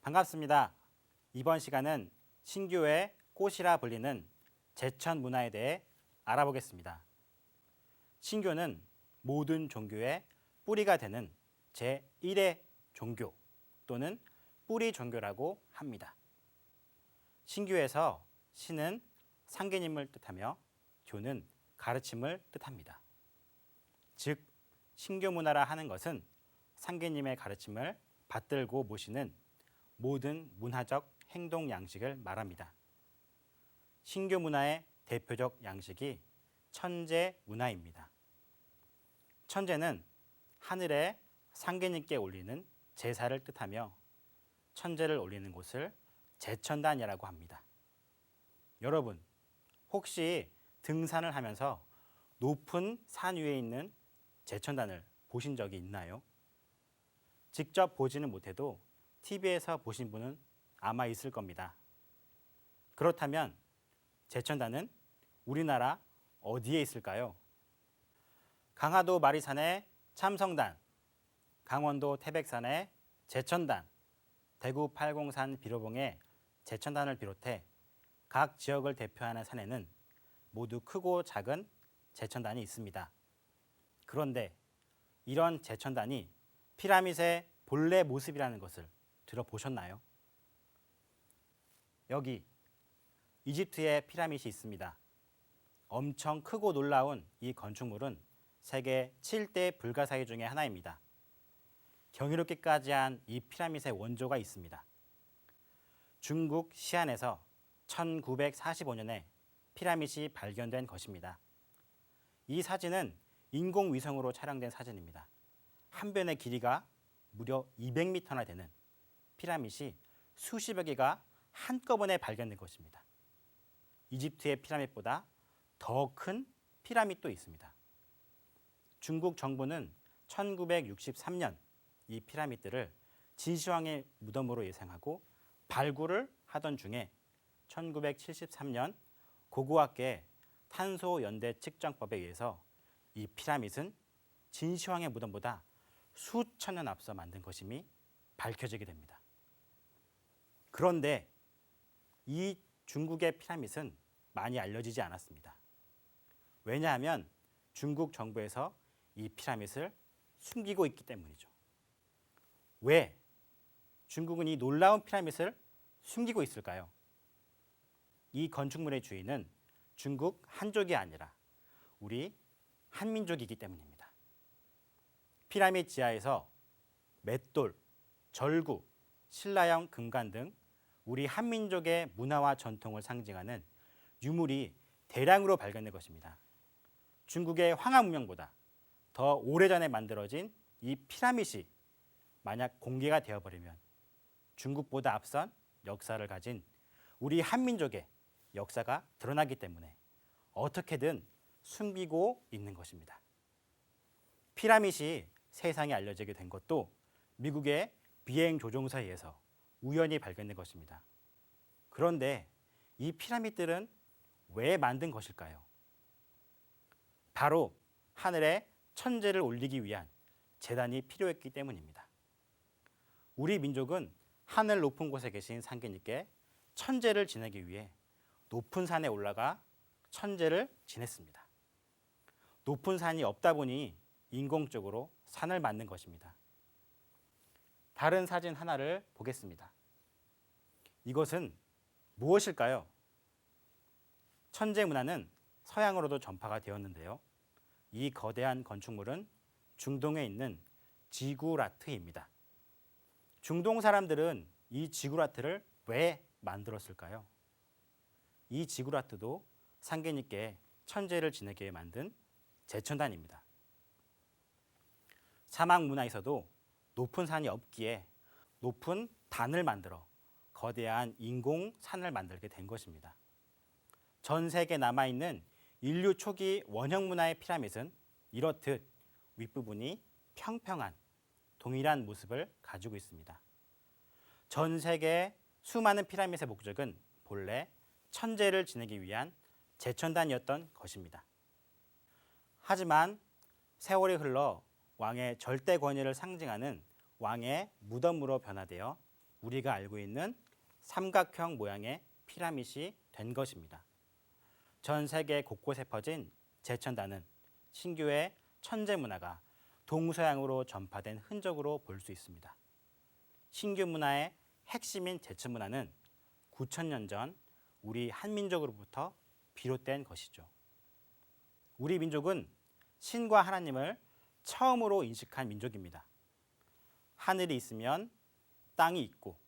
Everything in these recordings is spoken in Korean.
반갑습니다. 이번 시간은 신교의 꽃이라 불리는 제천 문화에 대해 알아보겠습니다. 신교는 모든 종교의 뿌리가 되는 제1의 종교 또는 뿌리 종교라고 합니다. 신교에서 신은 상계님을 뜻하며 교는 가르침을 뜻합니다. 즉, 신교 문화라 하는 것은 상계님의 가르침을 받들고 모시는 모든 문화적 행동 양식을 말합니다. 신교 문화의 대표적 양식이 천제 문화입니다. 천제는 하늘에 상계님께 올리는 제사를 뜻하며 천제를 올리는 곳을 제천단이라고 합니다. 여러분, 혹시 등산을 하면서 높은 산 위에 있는 제천단을 보신 적이 있나요? 직접 보지는 못해도 TV에서 보신 분은 아마 있을 겁니다. 그렇다면 제천단은 우리나라 어디에 있을까요? 강화도 마리산의 참성단, 강원도 태백산의 제천단, 대구 팔공산 비로봉의 제천단을 비롯해 각 지역을 대표하는 산에는 모두 크고 작은 제천단이 있습니다. 그런데 이런 제천단이 피라밋의 본래 모습이라는 것을 들어보셨나요? 여기 이집트에 피라밋이 있습니다. 엄청 크고 놀라운 이 건축물은 세계 7대 불가사의 중에 하나입니다. 경이롭기까지 한 이 피라밋의 원조가 있습니다. 중국 시안에서 1945년에 피라밋이 발견된 것입니다. 이 사진은 인공위성으로 촬영된 사진입니다. 한 변의 길이가 무려 200m나 되는 피라밋이 수십여 개가 한꺼번에 발견된 것입니다. 이집트의 피라밋보다 더 큰 피라밋도 있습니다. 중국 정부는 1963년 이 피라밋들을 진시황의 무덤으로 예상하고 발굴을 하던 중에 1973년 고고학계 탄소 연대 측정법에 의해서 이 피라밋은 진시황의 무덤보다 수천 년 앞서 만든 것임이 밝혀지게 됩니다. 그런데 이 중국의 피라밋은 많이 알려지지 않았습니다. 왜냐하면 중국 정부에서 이 피라밋을 숨기고 있기 때문이죠. 왜 중국은 이 놀라운 피라밋을 숨기고 있을까요? 이 건축물의 주인은 중국 한족이 아니라 우리 한민족이기 때문입니다. 피라밋 지하에서 맷돌, 절구, 신라형 금관 등 우리 한민족의 문화와 전통을 상징하는 유물이 대량으로 발견된 것입니다. 중국의 황하 문명보다 더 오래전에 만들어진 이 피라밋이 만약 공개가 되어버리면 중국보다 앞선 역사를 가진 우리 한민족의 역사가 드러나기 때문에 어떻게든 숨기고 있는 것입니다. 피라밋이 세상에 알려지게 된 것도 미국의 비행 조종사에 의해서 우연히 발견된 것입니다. 그런데 이 피라밋들은 왜 만든 것일까요? 바로 하늘에 천제를 올리기 위한 제단이 필요했기 때문입니다. 우리 민족은 하늘 높은 곳에 계신 상계님께 천제를 지내기 위해 높은 산에 올라가 천제를 지냈습니다. 높은 산이 없다 보니 인공적으로 산을 만든 것입니다. 다른 사진 하나를 보겠습니다. 이것은 무엇일까요? 천제 문화는 서양으로도 전파가 되었는데요. 이 거대한 건축물은 중동에 있는 지구라트입니다. 중동 사람들은 이 지구라트를 왜 만들었을까요? 이 지구라트도 상계님께 천제를 지내게 위해 만든 제천단입니다. 사막 문화에서도 높은 산이 없기에 높은 단을 만들어 거대한 인공 산을 만들게 된 것입니다. 전 세계에 남아있는 인류 초기 원형 문화의 피라밋은 이렇듯 윗부분이 평평한 동일한 모습을 가지고 있습니다. 전 세계의 수많은 피라밋의 목적은 본래 천제를 지내기 위한 제천단이었던 것입니다. 하지만 세월이 흘러 왕의 절대 권위를 상징하는 왕의 무덤으로 변화되어 우리가 알고 있는 삼각형 모양의 피라밋이 된 것입니다. 전 세계 곳곳에 퍼진 제천단은 신규의 천재 문화가 동서양으로 전파된 흔적으로 볼 수 있습니다. 신규 문화의 핵심인 제천 문화는 9,000년 전 우리 한민족으로부터 비롯된 것이죠. 우리 민족은 신과 하나님을 처음으로 인식한 민족입니다. 하늘이 있으면 땅이 있고,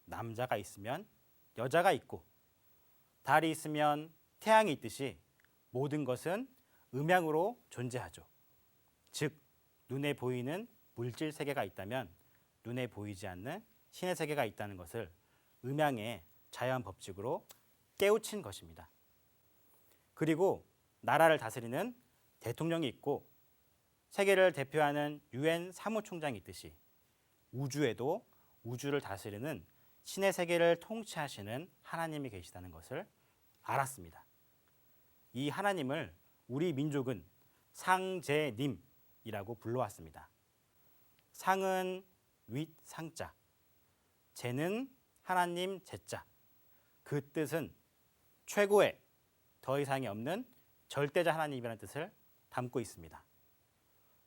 남자가 있으면 여자가 있고, 달이 있으면 태양이 있듯이 모든 것은 음양으로 존재하죠. 즉, 눈에 보이는 물질 세계가 있다면 눈에 보이지 않는 신의 세계가 있다는 것을 음양의 자연 법칙으로 깨우친 것입니다. 그리고 나라를 다스리는 대통령이 있고 세계를 대표하는 유엔 사무총장이 있듯이 우주에도 우주를 다스리는 신의 세계를 통치하시는 하나님이 계시다는 것을 알았습니다. 이 하나님을 우리 민족은 상제님이라고 불러왔습니다. 상은 윗 상자, 제는 하나님 제자. 그 뜻은 최고의 더 이상이 없는 절대자 하나님이라는 뜻을 담고 있습니다.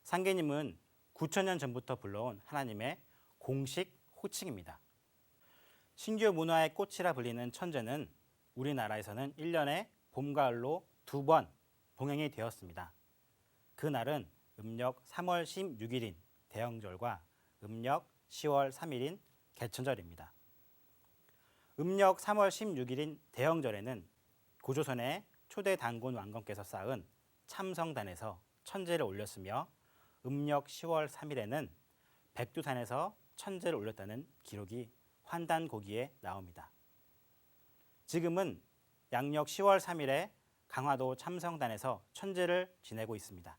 상계님은 9,000년 전부터 불러온 하나님의 공식 호칭입니다. 신규 문화의 꽃이라 불리는 천재는 우리나라에서는 1년에 봄, 가을로 2번 봉행이 되었습니다. 그날은 음력 3월 16일인 대영절과 음력 10월 3일인 개천절입니다. 음력 3월 16일인 대영절에는 고조선의 초대 단군 왕건께서 쌓은 참성단에서 천재를 올렸으며 음력 10월 3일에는 백두산에서 천재를 올렸다는 기록이 환단고기에 나옵니다. 지금은 양력 10월 3일에 강화도 참성단에서 천재를 지내고 있습니다.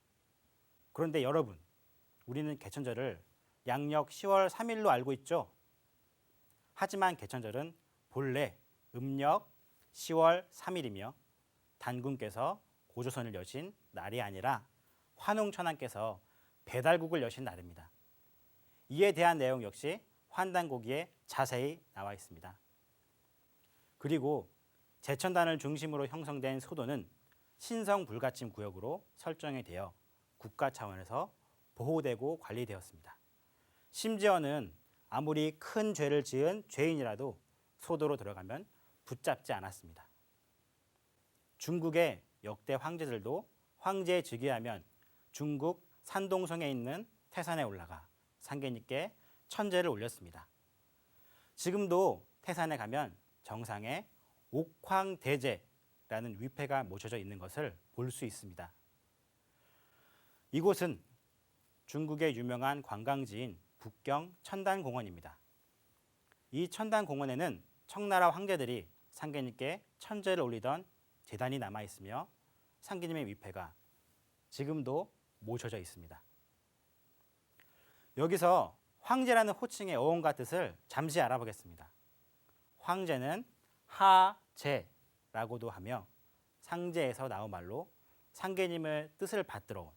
그런데 여러분, 우리는 개천절을 양력 10월 3일로 알고 있죠? 하지만 개천절은 본래 음력 10월 3일이며 단군께서 고조선을 여신 날이 아니라 환웅천왕께서 배달국을 여신 날입니다. 이에 대한 내용 역시 환단고기에 자세히 나와 있습니다. 그리고 제천단을 중심으로 형성된 소도는 신성 불가침 구역으로 설정이 되어 국가 차원에서 보호되고 관리되었습니다. 심지어는 아무리 큰 죄를 지은 죄인이라도 소도로 들어가면 붙잡지 않았습니다. 중국의 역대 황제들도 황제에 즉위하면 중국 산동성에 있는 태산에 올라가 상계님께 천제를 올렸습니다. 지금도 태산에 가면 정상에 옥황대제라는 위패가 모셔져 있는 것을 볼 수 있습니다. 이곳은 중국의 유명한 관광지인 북경 천단공원입니다. 이 천단공원에는 청나라 황제들이 상계님께 천제를 올리던 제단이 남아 있으며 상계님의 위패가 지금도 모셔져 있습니다. 여기서 황제라는 호칭의 어원과 뜻을 잠시 알아보겠습니다. 황제는 하제라고도 하며 상제에서 나온 말로 상계님의 뜻을 받들어 온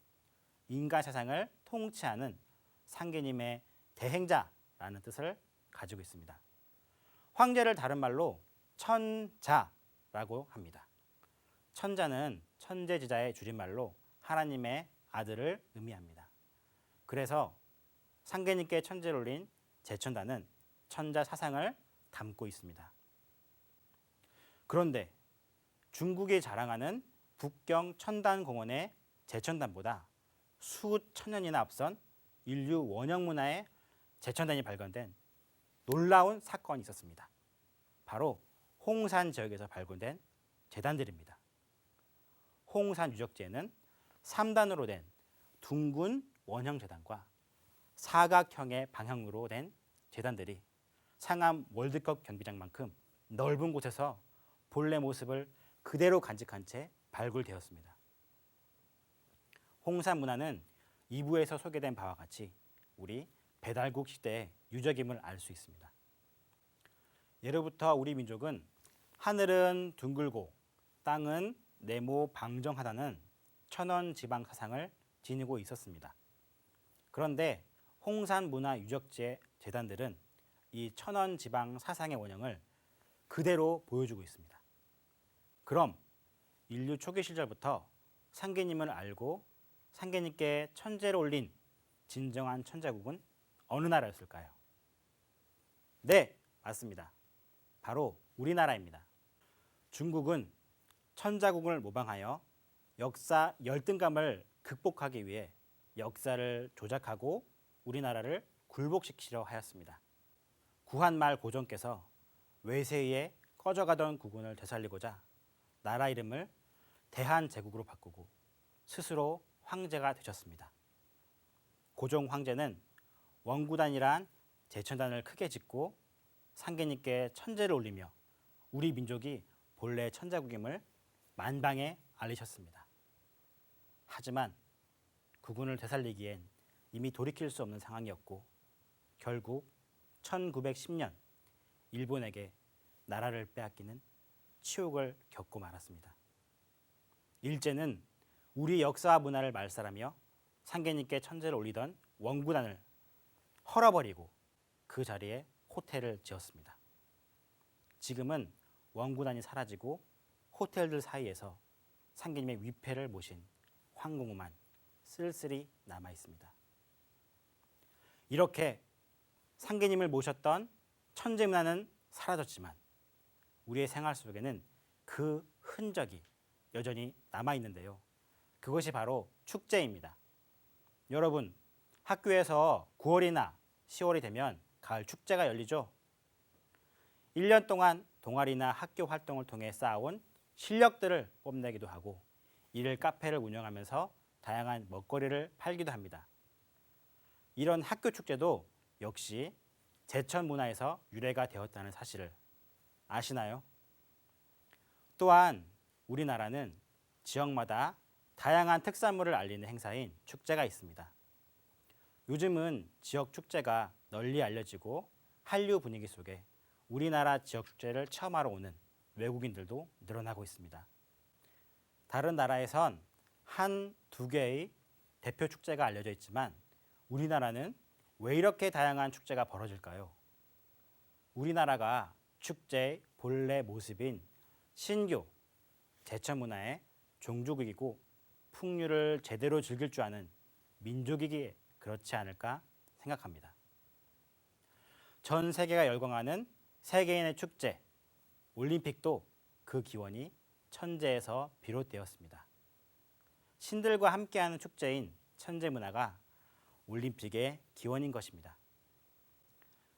인간 세상을 통치하는 상계님의 대행자라는 뜻을 가지고 있습니다. 황제를 다른 말로 천자라고 합니다. 천자는 천재지자의 줄임말로 하나님의 아들을 의미합니다. 그래서 상계님께 천제를 올린 제천단은 천자 사상을 담고 있습니다. 그런데 중국이 자랑하는 북경 천단공원의 제천단보다 수천 년이나 앞선 인류 원형 문화의 제천단이 발견된 놀라운 사건이 있었습니다. 바로 홍산 지역에서 발견된 제단들입니다. 홍산 유적지에는 3단으로 된 둥근 원형 제단과 사각형의 방향으로 된 제단들이 상암 월드컵 경기장만큼 넓은 곳에서 본래 모습을 그대로 간직한 채 발굴되었습니다. 홍산 문화는 2부에서 소개된 바와 같이 우리 배달국 시대의 유적임을 알 수 있습니다. 예로부터 우리 민족은 하늘은 둥글고 땅은 네모 방정하다는 천원 지방 사상을 지니고 있었습니다. 그런데 홍산 문화 유적지의 제단들은 이 천원 지방 사상의 원형을 그대로 보여주고 있습니다. 그럼 인류 초기 시절부터 상계님을 알고 상계님께 천제를 올린 진정한 천자국은 어느 나라였을까요? 네, 맞습니다. 바로 우리나라입니다. 중국은 천자국을 모방하여 역사 열등감을 극복하기 위해 역사를 조작하고 우리나라를 굴복시키려 하였습니다. 구한말 고종께서 외세에 꺼져가던 국운을 되살리고자 나라 이름을 대한제국으로 바꾸고 스스로 황제가 되셨습니다. 고종 황제는 원구단이란 제천단을 크게 짓고 상계님께 천제를 올리며 우리 민족이 본래 천자국임을 만방에 알리셨습니다. 하지만 국운을 되살리기엔 이미 돌이킬 수 없는 상황이었고 결국 1910년 일본에게 나라를 빼앗기는 치욕을 겪고 말았습니다. 일제는 우리 역사와 문화를 말살하며 상계님께 천제를 올리던 원구단을 헐어버리고 그 자리에 호텔을 지었습니다. 지금은 원구단이 사라지고 호텔들 사이에서 상계님의 위패를 모신 황궁우만 쓸쓸히 남아 있습니다. 이렇게 상계님을 모셨던 천재 문화는 사라졌지만 우리의 생활 속에는 그 흔적이 여전히 남아 있는데요. 그것이 바로 축제입니다. 여러분, 학교에서 9월이나 10월이 되면 가을 축제가 열리죠. 1년 동안 동아리나 학교 활동을 통해 쌓아온 실력들을 뽐내기도 하고 이를 카페를 운영하면서 다양한 먹거리를 팔기도 합니다. 이런 학교 축제도 역시 제천 문화에서 유래가 되었다는 사실을 아시나요? 또한 우리나라는 지역마다 다양한 특산물을 알리는 행사인 축제가 있습니다. 요즘은 지역 축제가 널리 알려지고 한류 분위기 속에 우리나라 지역 축제를 체험하러 오는 외국인들도 늘어나고 있습니다. 다른 나라에선 한-두 개의 대표 축제가 알려져 있지만 우리나라는 왜 이렇게 다양한 축제가 벌어질까요? 우리나라가 축제의 본래 모습인 신교, 제천 문화의 종족이고 풍류를 제대로 즐길 줄 아는 민족이기에 그렇지 않을까 생각합니다. 전 세계가 열광하는 세계인의 축제, 올림픽도 그 기원이 천제에서 비롯되었습니다. 신들과 함께하는 축제인 천제 문화가 올림픽의 기원인 것입니다.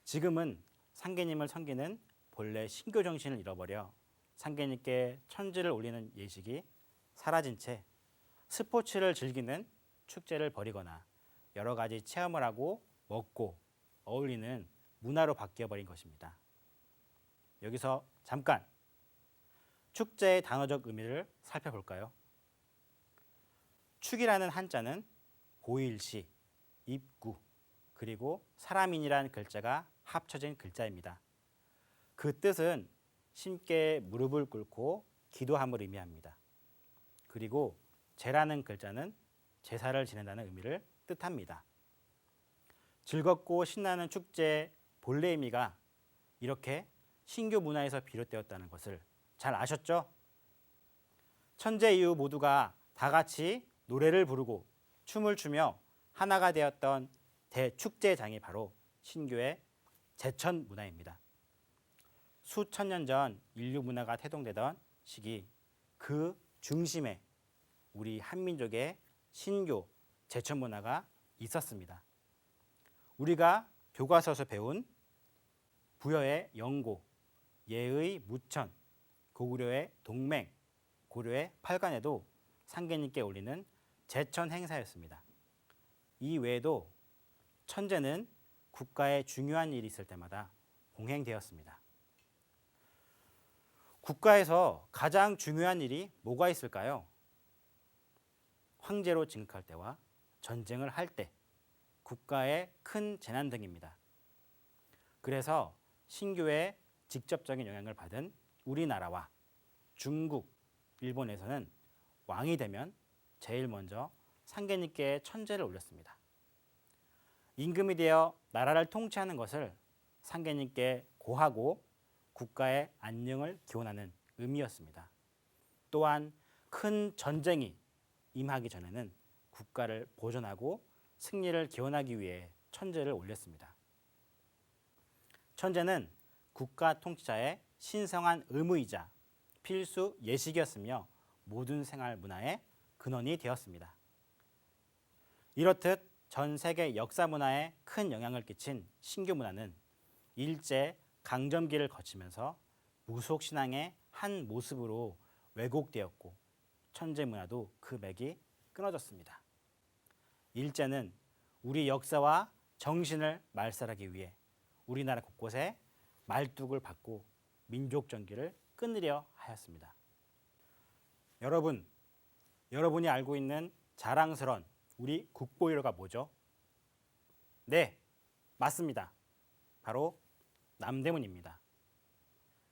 지금은 상계님을 섬기는 본래 신교 정신을 잃어버려 상계님께 천지를 올리는 예식이 사라진 채 스포츠를 즐기는 축제를 벌이거나 여러 가지 체험을 하고 먹고 어울리는 문화로 바뀌어버린 것입니다. 여기서 잠깐 축제의 단어적 의미를 살펴볼까요? 축이라는 한자는 고일시, 입구, 그리고 사람인이라는 글자가 합쳐진 글자입니다. 그 뜻은 신께 무릎을 꿇고 기도함을 의미합니다. 그리고 제라는 글자는 제사를 지낸다는 의미를 뜻합니다. 즐겁고 신나는 축제의 본래 의미가 이렇게 신교 문화에서 비롯되었다는 것을 잘 아셨죠? 천재 이후 모두가 다 같이 노래를 부르고 춤을 추며 하나가 되었던 대축제장이 바로 신교의 제천 문화입니다. 수천 년 전 인류 문화가 태동되던 시기 그 중심에 우리 한민족의 신교 제천 문화가 있었습니다. 우리가 교과서에서 배운 부여의 영고, 예의 무천, 고구려의 동맹, 고려의 팔관에도 상계님께 올리는 제천 행사였습니다. 이 외에도 천제는 국가에 중요한 일이 있을 때마다 공행되었습니다. 국가에서 가장 중요한 일이 뭐가 있을까요? 황제로 진급할 때와 전쟁을 할 때, 국가의 큰 재난 등입니다. 그래서 신교의 직접적인 영향을 받은 우리나라와 중국, 일본에서는 왕이 되면 제일 먼저 상계님께 천제를 올렸습니다. 임금이 되어 나라를 통치하는 것을 상계님께 고하고 국가의 안녕을 기원하는 의미였습니다. 또한 큰 전쟁이 임하기 전에는 국가를 보존하고 승리를 기원하기 위해 천제를 올렸습니다. 천제는 국가 통치자의 신성한 의무이자 필수 예식이었으며 모든 생활 문화의 근원이 되었습니다. 이렇듯 전 세계 역사 문화에 큰 영향을 끼친 신규 문화는 일제 강점기를 거치면서 무속 신앙의 한 모습으로 왜곡되었고 천제 문화도 그 맥이 끊어졌습니다. 일제는 우리 역사와 정신을 말살하기 위해 우리나라 곳곳에 말뚝을 받고 민족 정기를 끊으려 하였습니다. 여러분이 알고 있는 자랑스러운 우리 국보 1호가 뭐죠? 네, 맞습니다. 바로 남대문입니다.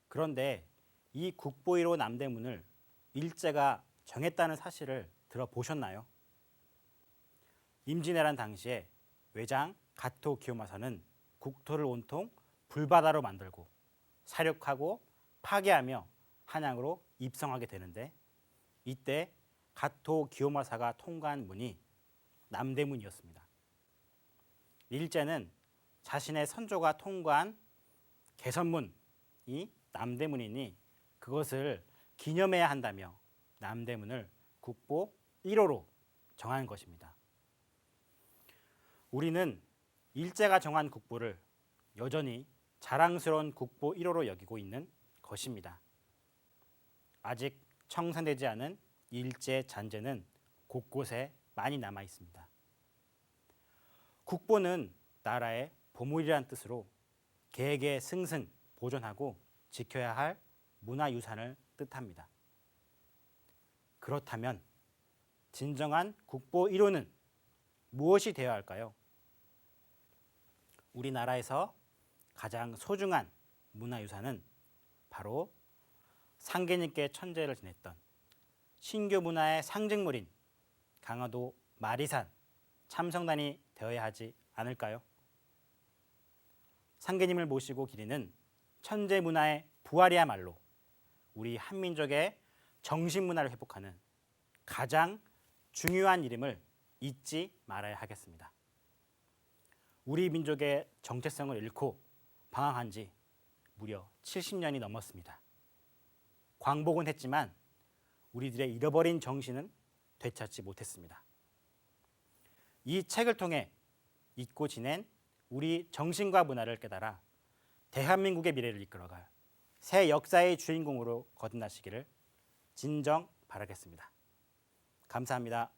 그런데 이 국보 1호 남대문을 일제가 정했다는 사실을 들어보셨나요? 임진왜란 당시에 외장 가토 기요마사는 국토를 온통 불바다로 만들고 사륙하고 파괴하며 한양으로 입성하게 되는데 이때 가토 기요마사가 통과한 문이 남대문이었습니다. 일제는 자신의 선조가 통과한 개선문이 남대문이니 그것을 기념해야 한다며 남대문을 국보 1호로 정한 것입니다. 우리는 일제가 정한 국보를 여전히 자랑스러운 국보 1호로 여기고 있는 것입니다. 아직 청산되지 않은 일제 잔재는 곳곳에 많이 남아 있습니다. 국보는 나라의 보물이란 뜻으로 계계승승 보존하고 지켜야 할 문화유산을 뜻합니다. 그렇다면 진정한 국보 1호는 무엇이 되어야 할까요? 우리나라에서 가장 소중한 문화유산은 바로 상계님께 천제를 지냈던 신교 문화의 상징물인 강화도 마리산 참성단이 되어야 하지 않을까요? 상계님을 모시고 기리는 천제 문화의 부활이야말로 우리 한민족의 정신문화를 회복하는 가장 중요한 일임을 잊지 말아야 하겠습니다. 우리 민족의 정체성을 잃고 방황한 지 무려 70년이 넘었습니다. 광복은 했지만 우리들의 잃어버린 정신은 되찾지 못했습니다. 이 책을 통해 잊고 지낸 우리 정신과 문화를 깨달아 대한민국의 미래를 이끌어갈 새 역사의 주인공으로 거듭나시기를 진정 바라겠습니다. 감사합니다.